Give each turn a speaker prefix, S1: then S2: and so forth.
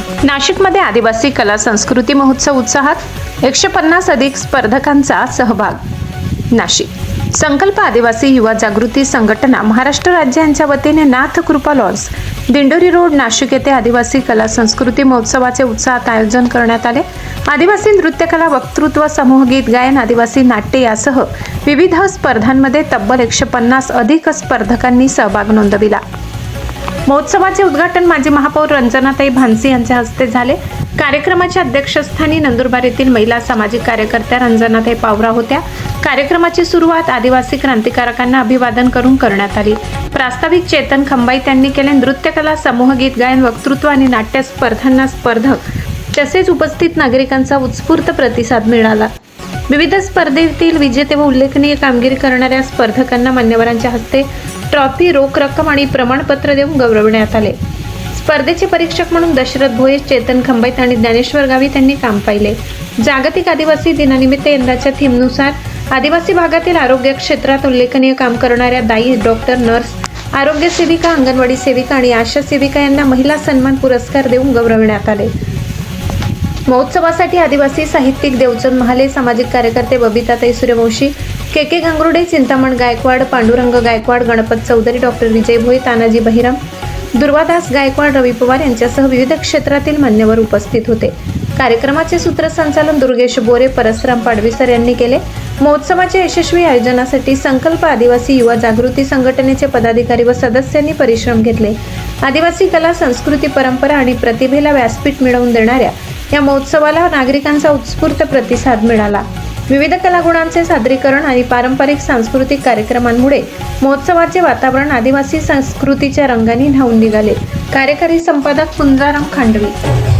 S1: नाशिकमध्ये आदिवासी कला संस्कृती महोत्सव उत्साहात 150 अधिक स्पर्धकांचा सहभाग। नाशिक संकल्प आदिवासी युवा जागृती संघटना महाराष्ट्र राज्य यांच्या वतीने नाथ कृपा लॉन्स दिंडोरी रोड नाशिक येथे आदिवासी कला संस्कृती महोत्सवाचे उत्साहात आयोजन करण्यात आले। आदिवासी नृत्यकला, वक्तृत्व, समूह गीत गायन, आदिवासी नाट्य यासह विविध स्पर्धांमध्ये तब्बल 150 अधिक स्पर्धकांनी सहभाग नोंदविला। महोत्सवाचे उद्घाटन माजी महापौर रंजनाताई भानसी यांच्या हस्ते झाले। कार्यक्रमाच्या अध्यक्षस्थानी नंदुरबार येथील महिला सामाजिक कार्यकर्त्या रंजनाताई पावरा होत्या। कार्यक्रमाची सुरुवात आदिवासी क्रांतिकारकांना अभिवादन करून करण्यात आली। प्रास्ताविक चेतन खंबाईत यांनी केले। नृत्यकला, समूह गीत गायन, वक्तृत्व आणि नाट्य स्पर्धांना स्पर्धक तसेच उपस्थित नागरिकांचा उत्स्फूर्त प्रतिसाद मिळाला। विविध स्पर्धेतील विजेते व उल्लेखनीय कामगिरी करणाऱ्या स्पर्धकांना मान्यवरांच्या हस्ते ट्रॉफी, रोख रक्कम आणि प्रमाणपत्र देऊन गौरवण्यात आले। स्पर्धेचे परीक्षक म्हणून दशरथ भोये, चेतन खंबाईत आणि ज्ञानेश्वर गावित यांनी काम पाहिले। जागतिक आदिवासी दिनानिमित्त यंदाच्या थीमनुसार आदिवासी भागातील आरोग्य क्षेत्रात उल्लेखनीय काम करणाऱ्या दाई, डॉक्टर, नर्स, आरोग्य सेविका, अंगणवाडी सेविका आणि आशा सेविका यांना महिला सन्मान पुरस्कार देऊन गौरवण्यात आले। महोत्सवासाठी आदिवासी साहित्यिक देवचंद महाले, सामाजिक कार्यकर्ते बबिताताई सूर्यवंशी, के गांगुर्डे, चिंतामण गायकवाड, पांडुरंग गायकवाड, गणपत चौधरी, डॉक्टर विजय भोई, तानाजी बहिराम, दुर्वादास गायकवाड, रवी पवार यांच्यासह विविध क्षेत्रातील मान्यवर उपस्थित होते। कार्यक्रमाचे सूत्रसंचालन दुर्गेश बोरे, परसराम पाडवीसर यांनी केले। महोत्सवाच्या यशस्वी आयोजनासाठी संकल्प आदिवासी युवा जागृती संघटनेचे पदाधिकारी व सदस्यांनी परिश्रम घेतले। आदिवासी कला, संस्कृती, परंपरा आणि प्रतिभेला व्यासपीठ मिळवून देणाऱ्या या महोत्सवाला नागरिकांचा उत्स्फूर्त प्रतिसाद मिळाला। विविध कलागुणांचे सादरीकरण आणि पारंपरिक सांस्कृतिक कार्यक्रमांमुळे महोत्सवाचे वातावरण आदिवासी संस्कृतीच्या रंगाने न्हाऊन निघाले। कार्यकारी संपादक पुंजाराम खांडवी।